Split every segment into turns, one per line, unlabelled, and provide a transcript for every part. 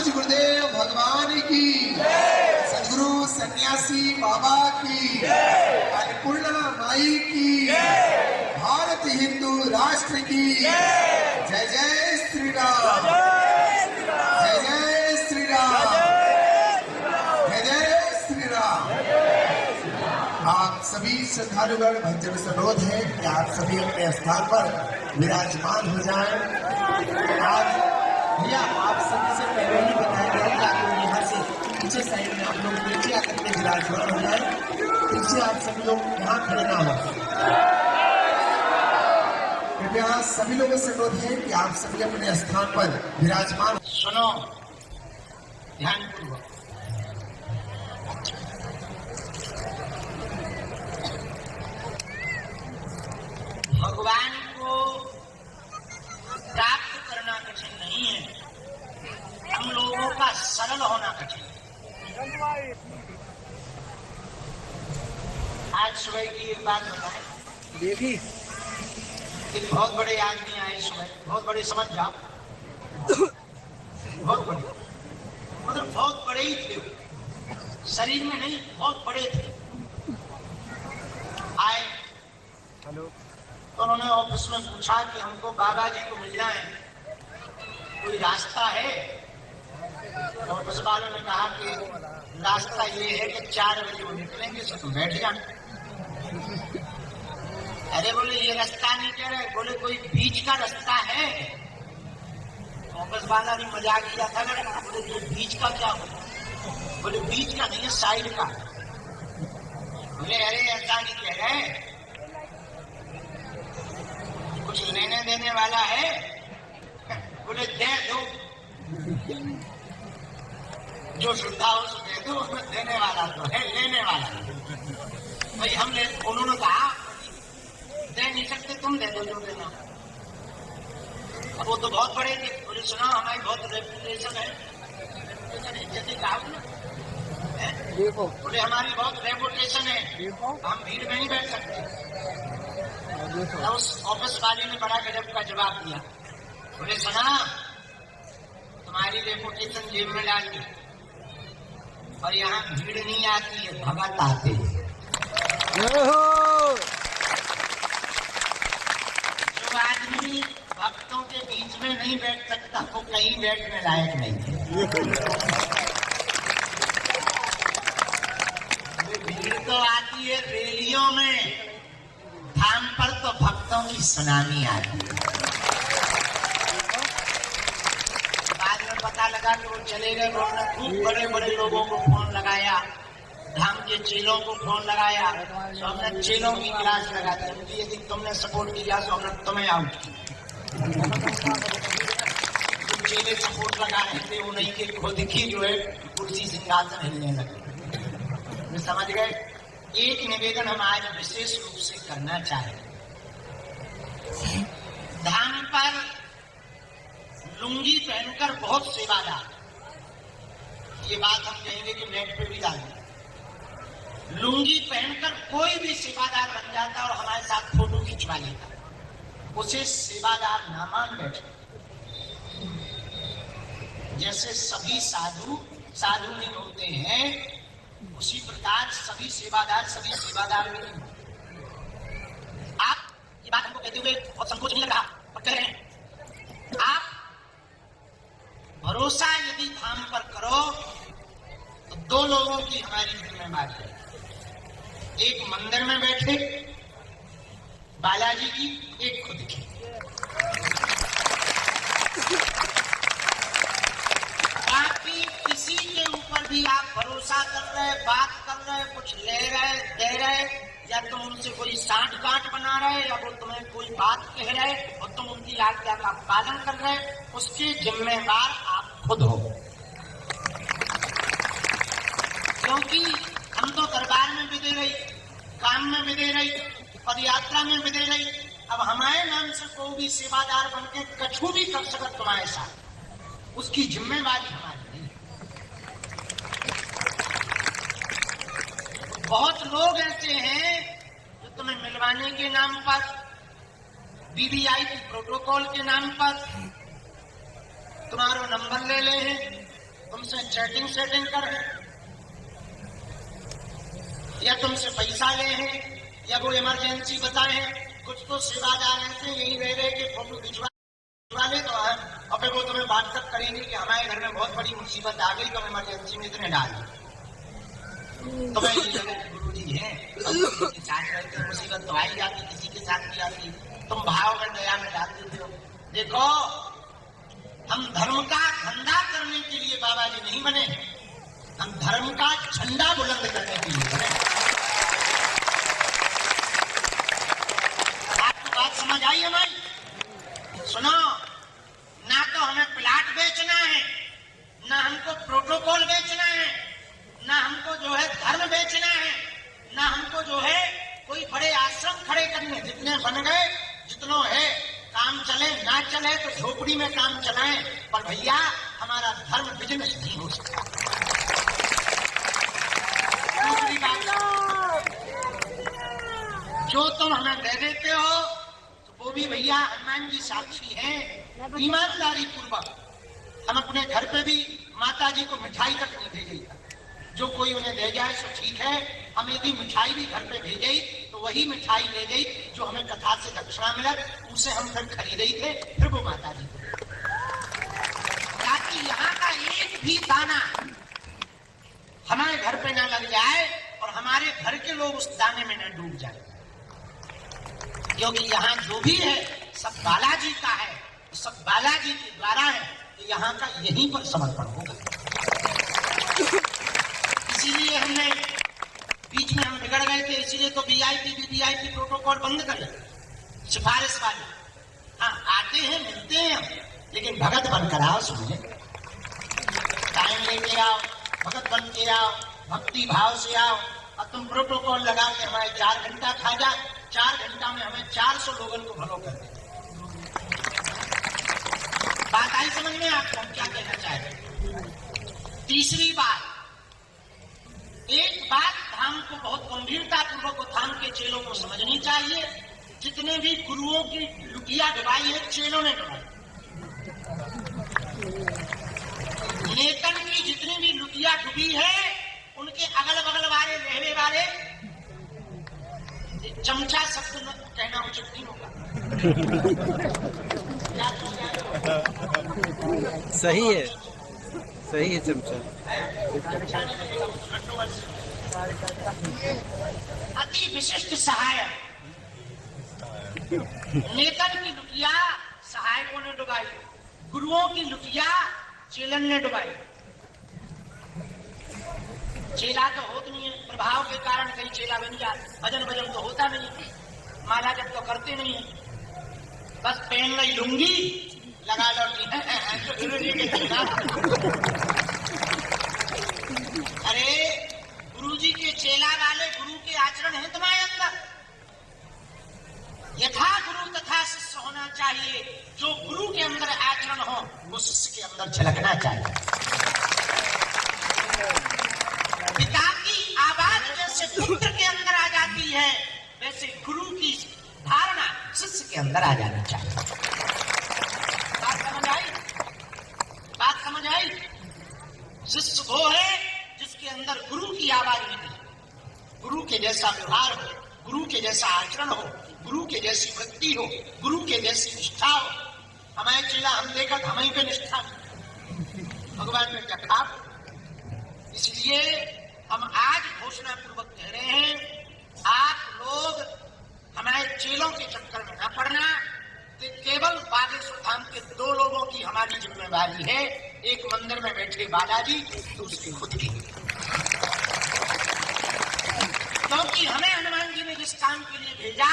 पूज गुरुदेव भगवान की, सदगुरु सन्यासी बाबा की, अन्नपूर्णा माई की, भारत हिंदू राष्ट्र की जय जय श्री राम, जय जय श्री राम, जय जय श्री राम। आप सभी श्रद्धालुगण भक्तजन से अनुरोध है कि आप सभी अपने स्थान पर विराजमान हो जाएं। आज भैया आप सभी से पहले ही बताया गया कि आप लोग यहाँ से पीछे साइड में आप लोग नीचे आकर के विराजमान हो जाए। पीछे आप सभी लोग यहाँ खड़े ना हो। कृपया सभी लोगों से अनुरोध है कि आप सभी अपने स्थान पर विराजमान।
सुनो ध्यानपूर्वक, भगवान को प्राप्त करना कठिन नहीं है, हम लोगों का सरल होना कठिन है। आज सुबह की एक बात बताएं,
देखी
एक बहुत बड़े आदमी आए सुबह, बहुत बड़े समझ जाओ, बहुत बड़े, मतलब बहुत बड़े ही थे, शरीर में नहीं बहुत बड़े थे। आए
हेलो,
तो उन्होंने ऑफिस में पूछा कि हमको बाबा जी को मिलना है, कोई रास्ता है? तो ऑफिस वालों ने कहा कि रास्ता ये है कि 4 बजे वो निकलेंगे, तो तुम बैठ जाना। अरे बोले ये रास्ता नहीं कह रहे, बोले कोई बीच का रास्ता है? ऑफिस वाला भी मजाक किया था, बोले ये बीच का क्या हो? बोले बीच का नहीं है, साइड का। बोले अरे ऐसा नहीं कह रहे, कुछ लेने देने वाला है? बोले दे दो, जो श्रद्धा हो सो दे दो, देने वाला तो है, लेने वाला भाई हम ले। उन्होंने कहा दे नहीं सकते, तुम दे दो जो देना। अब वो तो बहुत बड़े थे, बोले सुना हमारी बहुत रेपुटेशन है, इज्जत कहा ना,
देखो
बोले हमारी बहुत रेपुटेशन है,
देखो
हम भीड़ में नहीं बैठ सकते।
देखो,
उस ऑफिस वाले ने बड़ा गजब का जवाब दिया, बोले सुना तुम्हारी रेपुटेशन जेब में डाल दी, और यहाँ भीड़ नहीं आती है, भगत आते हैं। जो आदमी भक्तों के बीच में नहीं बैठ सकता वो कहीं बैठने लायक नहीं है। भीड़ तो आती है रैलियों में, धाम पर तो भक्तों की सुनामी आती है। बाद में पता लगा कि वो चले गए, उन्होंने खूब बड़े बड़े लोगों को फोन लगाया, धाम के चेलों को फोन लगाया, तो हमने चेलों की क्लास लगा दी, यदि तुमने सपोर्ट किया तो हमने तुम्हें आउट किया। जो चेले सपोर्ट लगा रहे थे उन्हीं के खुद की जो है कुर्सी सिंहासन हिलने लगे। समझ गए? एक निवेदन हम आज विशेष रूप से करना चाहेंगे। धाम पर लुंगी पहनकर बहुत सेवादार, ये बात हम कहेंगे कि नेट पे भी डालेंगे। लुंगी पहनकर कोई भी सेवादार बन जाता और हमारे साथ फोटो खिंचवा लेता, उसे सेवादार ना मान बैठे। जैसे सभी साधु नहीं होते हैं, उसी प्रकार सभी सेवादार भी नहीं। आप ये बात हमको कहते हुए बहुत संकोच नहीं लग रहा, और कह रहे हैं आप भरोसा यदि धाम पर करो तो 2 लोगों की हमारी जिम्मेदारी है। एक मंदिर में बैठे बालाजी की, एक खुद की। बाकी किसी के ऊपर भी आप भरोसा कर रहे, बात कर रहे, कुछ ले रहे, दे रहे, या तुम उनसे कोई साठ गांठ बना रहे, या वो तुम्हें कोई बात कह रहे और तुम उनकी आज्ञा का पालन कर रहे, उसके जिम्मेदार आप खुद हो। क्योंकि हम तो दरबार में विदे रही, काम में विदे रही, पद यात्रा में विदे रही, अब हमारे नाम से कोई भी सेवादार बन के कछु भी कर सकत तुम्हारे साथ, उसकी जिम्मेवारी हमारी नहीं। बहुत लोग ऐसे हैं जो तुम्हें मिलवाने के नाम पर, वीवीआईपी प्रोटोकॉल के नाम पर तुम्हारा नंबर ले ले हैं, तुमसे चैटिंग सेटिंग कर रहे हैं, या तुमसे पैसा ले हैं, या वो इमरजेंसी बताए हैं। कुछ तो सेवादार ऐसे यही रह रहे कि फोटो खिंचवा ले तो है, और फिर वो तुम्हें व्हाट्सएप करेंगे कि हमारे घर में बहुत बड़ी मुसीबत आ गई तो हम इमरजेंसी में इतने डाल दें। तो मैं ये लगा गुरु जी है, के साथ रहते मुसीबत तो आई जाती, किसी के साथ भी आती, तुम भाव में दया में डाल देते हो। देखो, हम धर्म का धंधा करने के लिए बाबा जी नहीं बने, हम धर्म का झंडा बुलंद करने के लिए बने। आपको बात समझ आई हमारी? सुनो, ना तो हमें प्लाट बेचना है, ना हमको प्रोटोकॉल बेचना है, ना हमको जो है धर्म बेचना है, ना हमको जो है कोई बड़े आश्रम खड़े करने। जितने बन गए, जितनों है, काम चले ना चले तो झोपड़ी में काम चलाएं, पर भैया हमारा धर्म बिजनेस नहीं हो सकता। दूसरी बात, जो तुम हमें दे देते हो वो भी भैया हनुमान जी साक्षी हैं, ईमानदारी पूर्वक हम अपने घर पे भी माता जी को मिठाई तक नहीं भेजे। जो कोई उन्हें दे जाए सो ठीक है, हम यदि मिठाई भी घर पे भेजे तो वही मिठाई ले गई जो हमें कथा से दक्षिणा मिला, उसे हम फिर खरीदे थे, फिर वो माता जी को, ताकि यहाँ का एक भी दाना हमारे घर पे ना लग जाए और हमारे घर के लोग उस दाने में न डूब जाए। क्योंकि यहाँ जो भी है सब बालाजी का है, सब बालाजी के द्वारा है, तो यहाँ का यहीं पर समर्पण होगा। इसीलिए हमने बीच में हम बिगड़ गए थे, इसीलिए तो वीआईपी प्रोटोकॉल बंद कर दिया, सिफारिश वाले। हाँ, आते हैं मिलते हैं हम, लेकिन भगत बनकर आओ, सुनिए, टाइम लेके आओ, भगत बन के आओ, भक्ति भाव से आओ। और तुम प्रोटोकॉल लगा के हमारे 4 घंटा खा जा, 4 घंटा में हमें 400 लोगों को भलो कर दे। बात आई समझ में आपको हम क्या कहना चाहते? तीसरी बात, एक बात धाम को बहुत गंभीरता पूर्वक धाम के चेलों को समझनी चाहिए। जितने भी गुरुओं की लुटिया डुबाई है, चेलों ने डुबाई। नेतन की जितनी भी लुटिया डुबी है, उनके अगल बगल वाले रहने वाले, चमचा शब्द न कहना उचित नहीं होगा।
सही है, सही है चमचा।
अति विशिष्ट सहायक नेतन की लुटिया सहायकों ने डुबाई, गुरुओं की लुटिया चेलन ने डुबाई। चेला तो होता नहीं है, प्रभाव के कारण कहीं चेला बन जाए, भजन भजन तो होता नहीं, माला जब तो करते नहीं है, बस पहन ली लुंगी लगा लो तो गुरु जी के चेला। अरे गुरु जी के चेला वाले गुरु के आचरण है तुम्हारे अंदर। यथा गुरु तथा शिष्य होना चाहिए। जो गुरु के अंदर आचरण हो वो शिष्य के अंदर झलकना चाहिए। पिता की आवाज जैसे पुत्र के अंदर आ जाती है, वैसे गुरु की धारणा शिष्य के अंदर आ जानी चाहिए। बात समझ आई? बात समझ आई? शिष्य वो है जिसके अंदर गुरु की आवाज निकले, गुरु के जैसा व्यवहार हो, गुरु के जैसा आचरण हो, गुरु के जैसी वृत्ति हो, गुरु के जैसी निष्ठा हो। हमारे चेला हम देखकर हमें पे निष्ठा भगवान ने क्या कहा। इसलिए हम आज घोषणा पूर्वक कह रहे हैं, आप लोग हमारे चेलों के चक्कर में न पड़ना। तो केवल बागेश्वर धाम के 2 लोगों की हमारी जिम्मेवारी है, एक मंदिर में बैठे बालाजी, दूसरी खुद की। क्योंकि हमें हनुमान जी ने जिस काम के लिए भेजा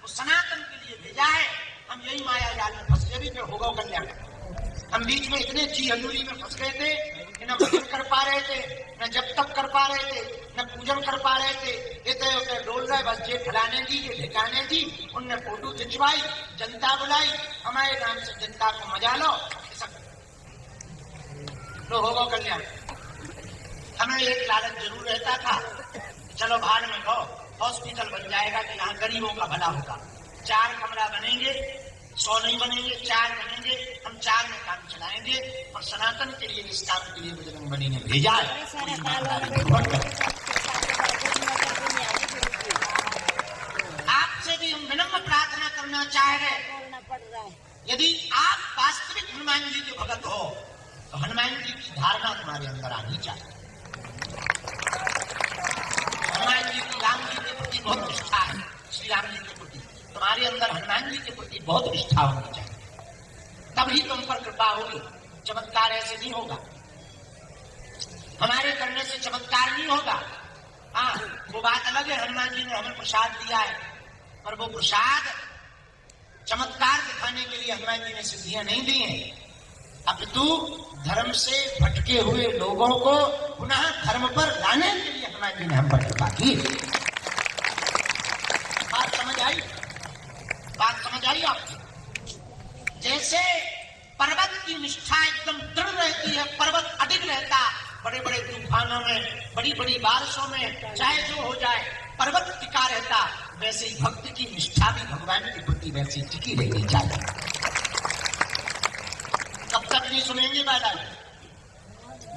वो सनातन के लिए भेजा है। हम यही माया जाल में फंस गए भी, फिर होगा कल्याण। हम बीच में इतने ची हजूरी में फंस गए थे कि न भजन कर पा रहे थे, न जब तक कर पा रहे थे, न पूजन कर पा रहे थे। इतने उतने डोल रहे, बस ये फलाने जी ये ढिकाने जी, उनने फोटो खिंचवाई, जनता बुलाई, हमारे नाम से जनता को मजा लो, तो होगा कल्याण। हमें एक लालच जरूर रहता था, चलो भाड़ में लो, हॉस्पिटल बन जाएगा कि यहाँ गरीबों का भला होगा। 4 कमरा बनेंगे, 100 नहीं बनेंगे, 4 बनेंगे, हम 4 में काम चलाएंगे। और सनातन के लिए, इस काम के लिए बजरंगबली ने भेजा है। कोई ईमानदारी पूर्वक करे। आपसे भी हम विनम्र प्रार्थना करना चाह रहे, यदि आप वास्तविक हनुमान जी के भगत हो तो हनुमान जी की धारणा तुम्हारे अंदर आनी चाहिए। हनुमान जी की राम जी के प्रति बहुत निष्ठा है, श्री राम जी के प्रति तुम्हारे अंदर हनुमान जी के प्रति बहुत निष्ठा होनी चाहिए, तभी तुम पर कृपा होगी। चमत्कार ऐसे नहीं होगा, हमारे करने से चमत्कार नहीं होगा। हाँ, वो बात अलग है, हनुमान जी ने हमें प्रसाद दिया है, पर वो प्रसाद चमत्कार दिखाने के लिए हनुमान जी ने सिद्धियां नहीं दी हैं, अपितु धर्म से भटके हुए लोगों को पुनः धर्म पर लाने के लिए हनुमान जी ने हम पर कृपा की। बात समझ आई? बात समझ आई आपको? जैसे पर्वत की निष्ठा एकदम दृढ़ रहती है, पर्वत अडिग रहता, बड़े बड़े तूफानों में, बड़ी बड़ी बारिशों में, चाहे जो हो जाए पर्वत टिका रहता, वैसे ही भक्त की निष्ठा भी भगवान के प्रति वैसी टिकी रहनी चाहिए। कब तक नहीं सुनेंगे बादाजी?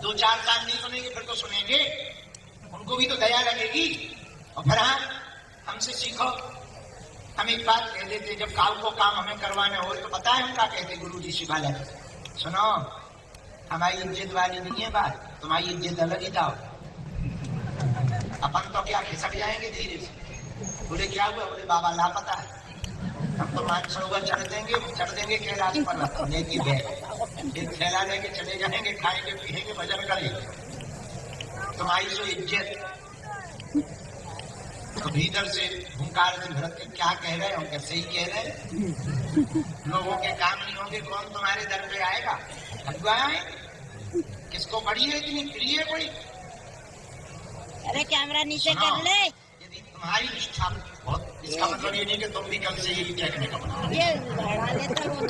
2-4 साल नहीं सुनेंगे, फिर तो सुनेंगे, उनको भी तो दया लगेगी। और फिर हाँ, हमसे सीखो। हम एक बात कह देते, जब काल को काम हमें करवाने हो तो पता है हम क्या कहते? गुरु जी सिखा लेते, सुनो हमारी इज्जत वाली नहीं है बात, तुम्हारी इज्जत अलग ही दाओ। अपन तो क्या खिसक जाएंगे धीरे से। बोले क्या हुआ? बोले बाबा लापता है। हम तो मानसरोवर चढ़ देंगे कैलाश पर लेके बैग, एक थैला लेके चले जाएंगे, खाएंगे पिएंगे, भजन करेंगे। तुम्हारी जो इज्जत, तो भीतर से हुंकार से भरत के क्या कह रहे होंगे? सही कह रहे, लोगों के काम नहीं होंगे, कौन तुम्हारे दर पे आएगा? हलवा है, किसको पड़ी है इतनी प्रिय पड़ी?
अरे कैमरा नीचे कर ले।
यदि तुम्हारी निष्ठा बहुत, इसका मतलब ये नहीं कि तुम भी कल से यही टेक्निक अपना,
ये लड़ा लेता हूँ।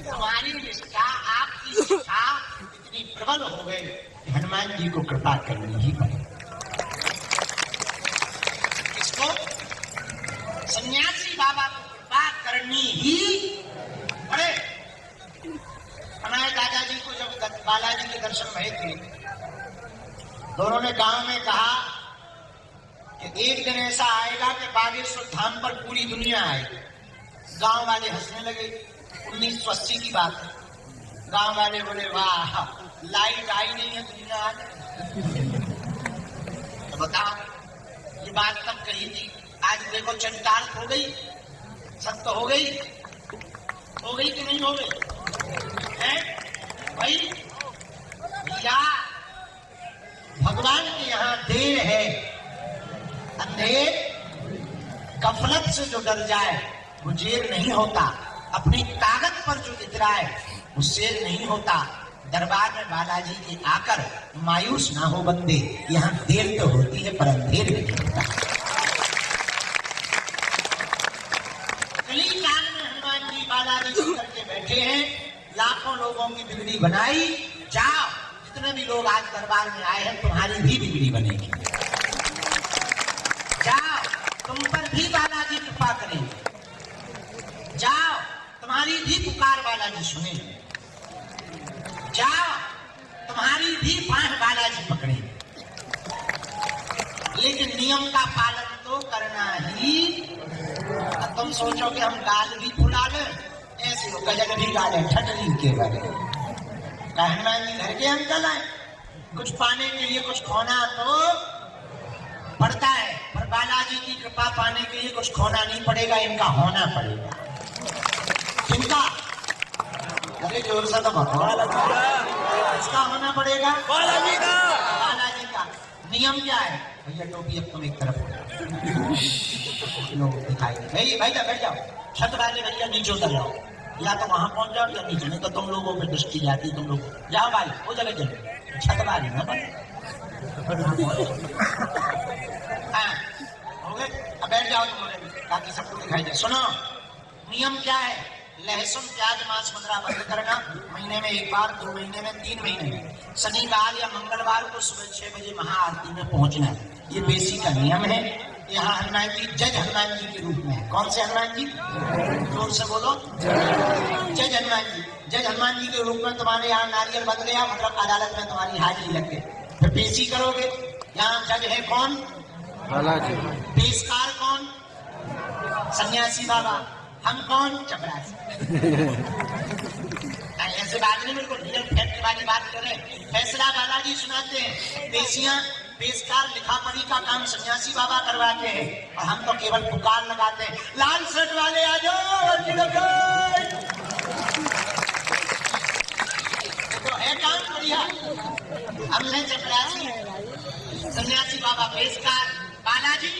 तुम्हारी निष्ठा, आपकी निष्ठा इतनी प्रबल हो गई कि हनुमान जी को कृपा करनी ही पड़े। इसको सन्यासी बाबा को कृपा करनी ही पड़े। हमारे दादाजी को जब बालाजी के दर्शन भय थे, दोनों ने गांव में कहा कि एक दिन ऐसा आएगा कि बागेश्वर धाम पर पूरी दुनिया आएगी। गांव वाले हंसने लगे। 1980 की बात है। गांव वाले बोले वाह, लाइट आई नहीं है, दुनिया आ गई। तो बताओ, ये बात कब कही थी? आज देखो चरितार्थ हो गई, सत्य हो गई कि नहीं हो गई है भाई? या भगवान के यहाँ देर है, अंधेर गफलत से जो डर जाए वो जेर नहीं होता, अपनी ताकत पर जो इतराए वो शेर नहीं होता। दरबार में बालाजी के आकर मायूस ना हो बंदे, यहाँ देर तो होती है पर अंधेर नहीं होता। कलीकाल में हनुमान जी बालाजी जी करके बैठे हैं, लाखों लोगों की बिगड़ी बनाई। जाओ, जितने भी लोग आज दरबार में आए हैं, तुम्हारी भी बिगड़ी बनेगी। जाओ, तुम पर भी बालाजी कृपा करेंगे। जाओ, तुम्हारी भी पुकार बालाजी सुनेंगे। जाओ, तुम्हारी भी बांह बालाजी पकड़ेंगे। लेकिन नियम का पालन तो करना ही। तुम सोचो कि हम गाल भी फुला लें, ऐसे हो गजल भी गा लें, ठटरी के बारे हनुमान जी घर के अंकल आए, कुछ पाने के लिए कुछ खोना तो पड़ता है, पर बालाजी की कृपा पाने के लिए कुछ खोना नहीं पड़ेगा, इनका होना पड़ेगा। इनका अरे जोर से तो इसका होना पड़ेगा बालाजी का। बालाजी का नियम क्या है? भैया टोपी अब तुम एक तरफ लोग दिखाई दे। भाई बैठ जाओ, छत वाले भैया नीचे उतर जाओ, या तो वहां पहुंच जाओ या नीचे, नहीं तो तुम लोगों पे दृष्टि जाती। तुम लोग जाओ भाई, वो जगह चलो, छत वाली ना बने। हाँ, हो गए, अब बैठ जाओ तुम लोग ताकि सबको दिखाई दे। सुनो, नियम क्या है? लहसुन प्याज मांस मदिरा बंद करना, महीने में 1 बार, 2 महीने में, 3 महीने में, शनिवार या मंगलवार को सुबह 6 बजे महाआरती में पहुंचना है। ये बेसिक का नियम है। यहाँ हनुमान जी जज हनुमान जी के रूप में है। कौन से हनुमान जी? जोर से बोलो। जज हनुमान जी। जज हनुमान जी के रूप में तुम्हारे यहाँ नारियल बन गया, मतलब अदालत में तुम्हारी हाजिरी लग गई, फिर पेशी करोगे। यहाँ जज है कौन?
बालाजी।
पेशकार कौन? सन्यासी बाबा। हम कौन? चपरासी। ऐसे बात नहीं, बिल्कुल रियल फैक्ट वाली बात करें। फैसला बालाजी सुनाते हैं, पेशियां पेशकार लिखा पढ़ी का काम सन्यासी बाबा करवाते हैं, और हम तो केवल पुकार लगाते हैं, लाल शर्ट वाले आ जाओ। तो है काम बढ़िया। हम हैं चपरासी, सन्यासी बाबा पेशकार, बालाजी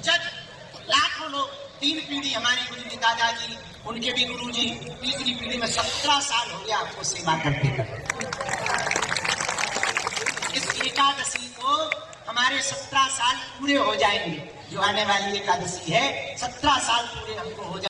जज। लाखों लोग, 3 पीढ़ी हमारे गुरु दादाजी, उनके भी गुरुजी, तीसरी पीढ़ी में 17 साल हो गया आपको सेवा करते करते। इस एकादशी को हमारे 17 साल पूरे हो जाएंगे। जो आने वाली एकादशी है, 17 साल पूरे हमको हो जाएंगे।